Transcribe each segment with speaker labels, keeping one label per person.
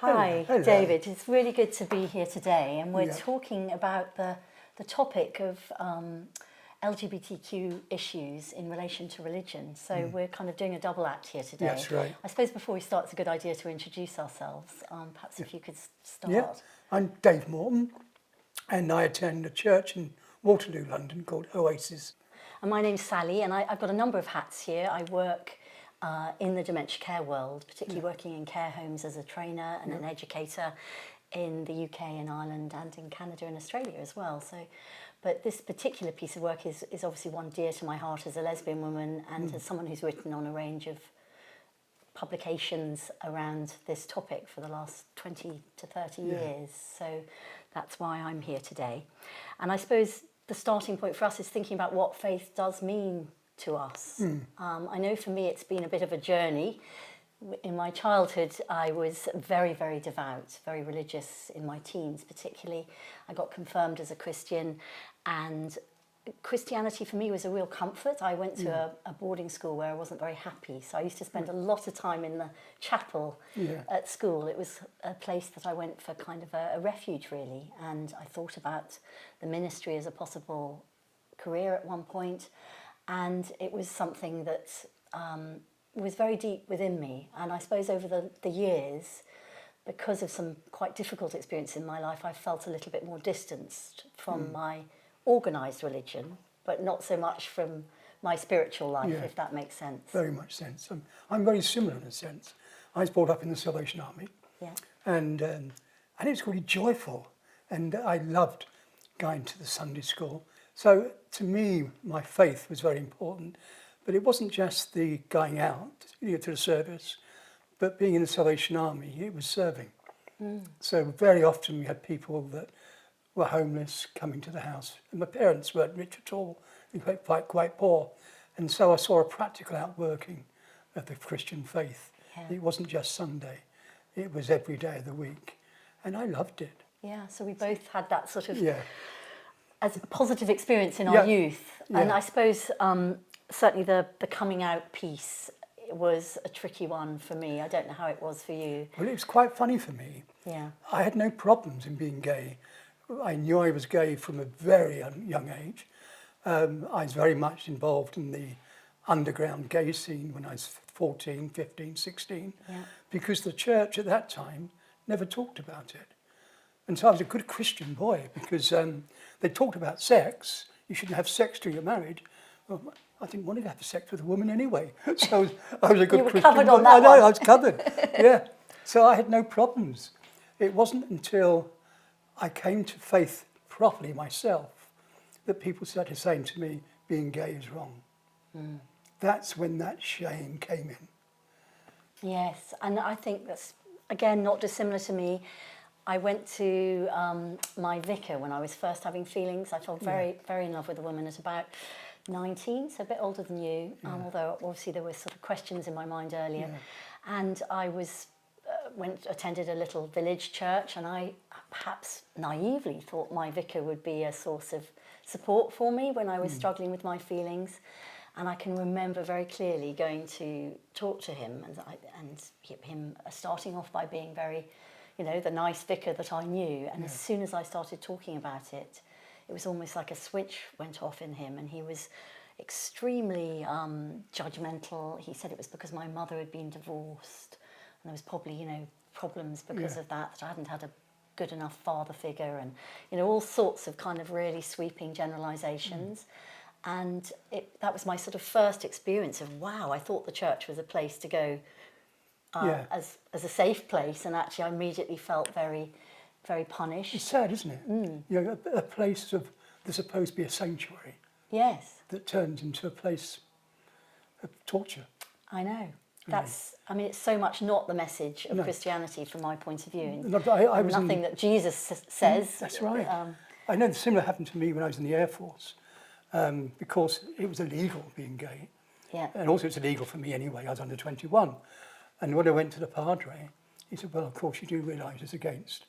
Speaker 1: Hi,
Speaker 2: Hello.
Speaker 1: David. It's really good to be here today, and we're
Speaker 2: Yeah.
Speaker 1: talking about the topic of LGBTQ issues in relation to religion. So we're kind of doing a double act here today.
Speaker 2: That's right.
Speaker 1: I suppose before we start, it's a good idea to introduce ourselves. Perhaps if you could start.
Speaker 2: Yeah, I'm Dave Morton, and I attend a church in Waterloo, London, called Oasis.
Speaker 1: And my name's Sally, and I've got a number of hats here. I work in the dementia care world, particularly working in care homes as a trainer and an educator in the UK and Ireland and in Canada and Australia as well. So, but this particular piece of work is obviously one dear to my heart as a lesbian woman and as someone who's written on a range of publications around this topic for the last 20 to 30 years. So that's why I'm here today. And I suppose the starting point for us is thinking about what faith does mean to us. I know for me it's been a bit of a journey. In my childhood I was very, very devout, very religious in my teens particularly. I got confirmed as a Christian, and Christianity for me was a real comfort. I went to a boarding school where I wasn't very happy, so I used to spend a lot of time in the chapel at school. It was a place that I went for kind of a refuge really, and I thought about the ministry as a possible career at one point, and it was something that was very deep within me. And I suppose over the years, because of some quite difficult experience in my life, I felt a little bit more distanced from my organised religion, but not so much from my spiritual life, if that makes sense.
Speaker 2: Very much sense. I'm very similar in a sense. I was brought up in the Salvation Army, and it's really joyful, and I loved going to the Sunday school. So to me, my faith was very important, but it wasn't just the going out to the service, but being in the Salvation Army, it was serving. So very often we had people that were homeless coming to the house, and my parents weren't rich at all, they were quite poor, and so I saw a practical outworking of the Christian faith. It wasn't just Sunday, it was every day of the week, and I loved it.
Speaker 1: Yeah, so we both had that sort of as a positive experience in our
Speaker 2: Yeah.
Speaker 1: youth. And I suppose certainly the coming out piece was a tricky one for me. I don't know how it was for you.
Speaker 2: Well, it was quite funny for me.
Speaker 1: Yeah.
Speaker 2: I had no problems in being gay. I knew I was gay from a very young age. I was very much involved in the underground gay scene when I was 14, 15, 16, because the church at that time never talked about it. And so I was a good Christian boy, because they talked about sex. You shouldn't have sex till you're married. Well, I didn't want to have sex with a woman anyway. So I was a good
Speaker 1: You were
Speaker 2: Christian
Speaker 1: covered
Speaker 2: boy.
Speaker 1: on that
Speaker 2: I know,
Speaker 1: one.
Speaker 2: I was covered. Yeah. So I had no problems. It wasn't until I came to faith properly myself that people started saying to me, being gay is wrong. That's when that shame came in.
Speaker 1: Yes, and I think that's, again, not dissimilar to me. I went to my vicar when I was first having feelings. I fell very, very in love with a woman at about 19, so a bit older than you, although obviously there were sort of questions in my mind earlier. And I was attended a little village church, and I perhaps naively thought my vicar would be a source of support for me when I was struggling with my feelings. And I can remember very clearly going to talk to him, and him starting off by being very, the nice vicar that I knew. And as soon as I started talking about it, it was almost like a switch went off in him, and he was extremely judgmental. He said it was because my mother had been divorced, and there was probably, problems because of that I hadn't had a good enough father figure, and, all sorts of kind of really sweeping generalisations. And that was my sort of first experience of, wow, I thought the church was a place to go as a safe place, and actually I immediately felt very, very punished.
Speaker 2: It's sad, isn't it? A place that's supposed to be a sanctuary.
Speaker 1: Yes.
Speaker 2: That turns into a place of torture.
Speaker 1: I know. It's so much not the message of Christianity from my point of view. And
Speaker 2: I was
Speaker 1: nothing that Jesus says.
Speaker 2: That's right. I know similar happened to me when I was in the Air Force, because it was illegal being gay.
Speaker 1: Yeah.
Speaker 2: And also it's illegal for me anyway, I was under 21. And when I went to the Padre, he said, well, of course you do realise it's against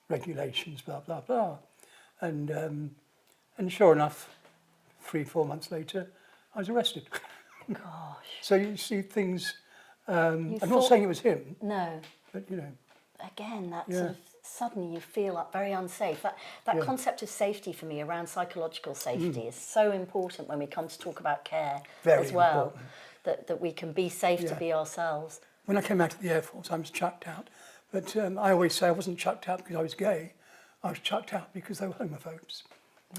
Speaker 2: regulations, blah, blah, blah. And sure enough, 3-4 months later, I was arrested.
Speaker 1: Gosh.
Speaker 2: So you see things, I'm not saying it was him.
Speaker 1: No.
Speaker 2: But,
Speaker 1: again, that sort of suddenly you feel like very unsafe. That concept of safety for me around psychological safety is so important when we come to talk about care
Speaker 2: Very
Speaker 1: as well.
Speaker 2: important.
Speaker 1: That we can be safe to be ourselves.
Speaker 2: When I came out of the Air Force, I was chucked out. But I always say I wasn't chucked out because I was gay. I was chucked out because they were homophobes.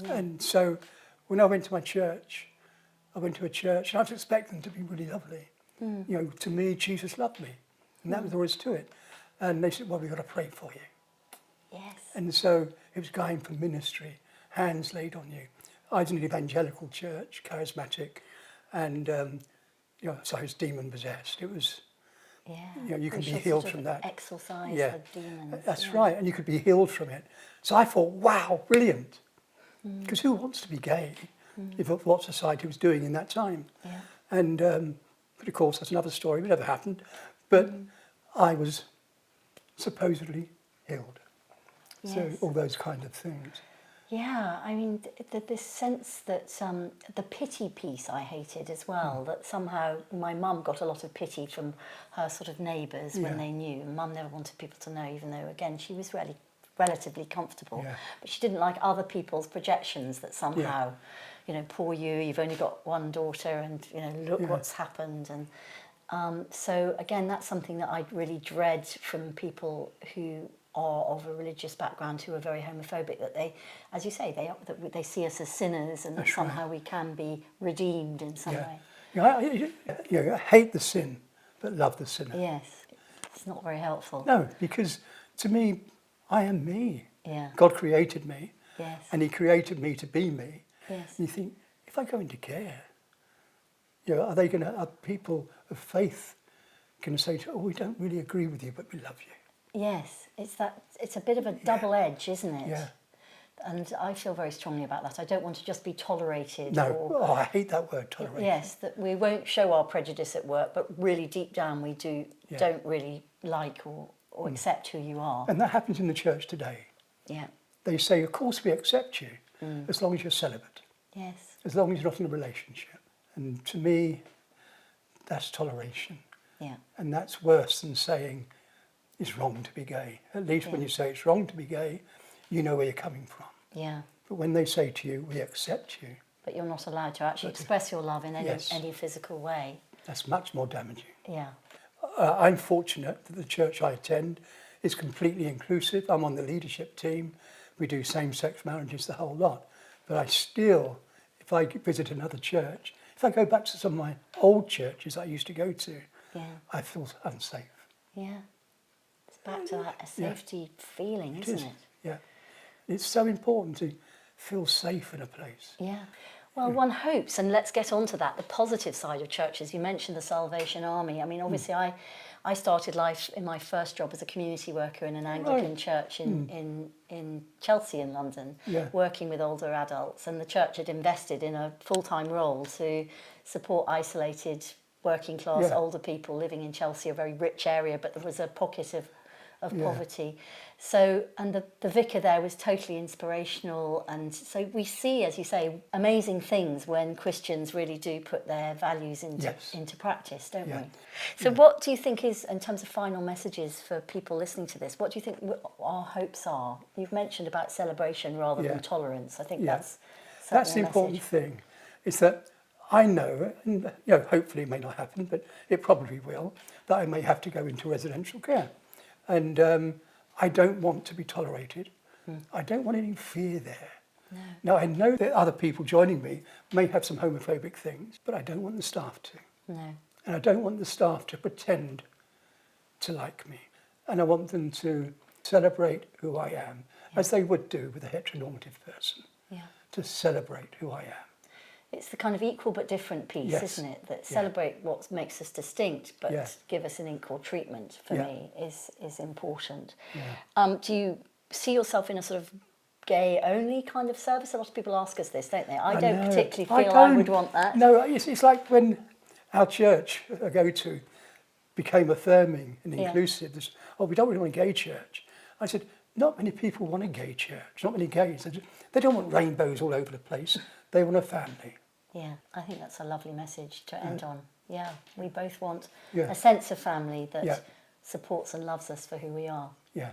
Speaker 2: And so when I went to my church, I went to a church and I was expecting them to be really lovely. You know, to me, Jesus loved me. And that was all there is to it. And they said, well, we've got to pray for you.
Speaker 1: Yes.
Speaker 2: And so it was going for ministry, hands laid on you. I was in an evangelical church, charismatic, and you know, so I was demon possessed. It was, you know, you can be healed from that.
Speaker 1: Exorcise the demons.
Speaker 2: That's right, and you could be healed from it. So I thought, wow, brilliant. Because who wants to be gay if of what society was doing in that time?
Speaker 1: Yeah.
Speaker 2: And but of course, that's another story. It never happened. But I was supposedly healed. So all those kind of things.
Speaker 1: Yeah, I mean, this sense that the pity piece I hated as well, that somehow my mum got a lot of pity from her sort of neighbours when they knew. Mum never wanted people to know, even though, again, she was really relatively comfortable. Yeah. But she didn't like other people's projections that somehow, you know, poor you, you've only got one daughter and, you know, look what's happened. And so, again, that's something that I really dread from people who are of a religious background who are very homophobic, that they, as you say, they see us as sinners and that somehow we can be redeemed in some way.
Speaker 2: I hate the sin, but love the sinner.
Speaker 1: Yes, it's not very helpful.
Speaker 2: No, because to me, I am me.
Speaker 1: Yeah.
Speaker 2: God created me.
Speaker 1: Yes.
Speaker 2: And he created me to be me.
Speaker 1: Yes.
Speaker 2: And you think, if I go into care, you know, are people of faith going to say, oh, we don't really agree with you, but we love you?
Speaker 1: Yes, it's a bit of a double edge, isn't it?
Speaker 2: Yeah.
Speaker 1: And I feel very strongly about that. I don't want to just be tolerated.
Speaker 2: No, I hate that word, tolerate.
Speaker 1: Yes, that we won't show our prejudice at work, but really deep down we don't really like or accept who you are.
Speaker 2: And that happens in the church today.
Speaker 1: Yeah.
Speaker 2: They say, of course we accept you, as long as you're celibate.
Speaker 1: Yes.
Speaker 2: As long as you're not in a relationship. And to me, that's toleration.
Speaker 1: Yeah.
Speaker 2: And that's worse than saying it's wrong to be gay. At least when you say it's wrong to be gay, you know where you're coming from.
Speaker 1: Yeah.
Speaker 2: But when they say to you, we accept you.
Speaker 1: But you're not allowed to actually express your love in any physical way.
Speaker 2: That's much more damaging.
Speaker 1: Yeah.
Speaker 2: I'm fortunate that the church I attend is completely inclusive. I'm on the leadership team. We do same-sex marriages, the whole lot. But I still, if I visit another church, if I go back to some of my old churches I used to go to, I feel unsafe.
Speaker 1: Yeah. It's back to that safety feeling, isn't it?
Speaker 2: Yeah. It's so important to feel safe in a place.
Speaker 1: Yeah. Well, one hopes, and let's get on to that, the positive side of churches. You mentioned the Salvation Army. I mean, obviously, I started life in my first job as a community worker in an Anglican church in Chelsea in London, working with older adults. And the church had invested in a full-time role to support isolated working class older people living in Chelsea, a very rich area, but there was a pocket of poverty. So, and the vicar there was totally inspirational. And so we see, as you say, amazing things when Christians really do put their values into practice, don't we? So what do you think is, in terms of final messages for people listening to this, what do you think our hopes are? You've mentioned about celebration rather than tolerance. I think that's
Speaker 2: the important thing, is that I know, and hopefully it may not happen, but it probably will, that I may have to go into residential care. And I don't want to be tolerated. I don't want any fear there. No. Now, I know that other people joining me may have some homophobic things, but I don't want the staff to.
Speaker 1: No.
Speaker 2: And I don't want the staff to pretend to like me. And I want them to celebrate who I am, as they would do with a heteronormative person, to celebrate who I am.
Speaker 1: It's the kind of equal but different piece, isn't it? That celebrate what makes us distinct, but give us an equal treatment, for me, is important. Yeah. Do you see yourself in a sort of gay-only kind of service? A lot of people ask us this, don't they? I don't particularly feel I would want that.
Speaker 2: No, it's like when our church I go to became affirming and inclusive. We don't really want a gay church. I said, not many people want a gay church, not many gays. They don't want rainbows all over the place. They want a family.
Speaker 1: Yeah, I think that's a lovely message to end on. Yeah, we both want a sense of family that supports and loves us for who we are.
Speaker 2: Yeah.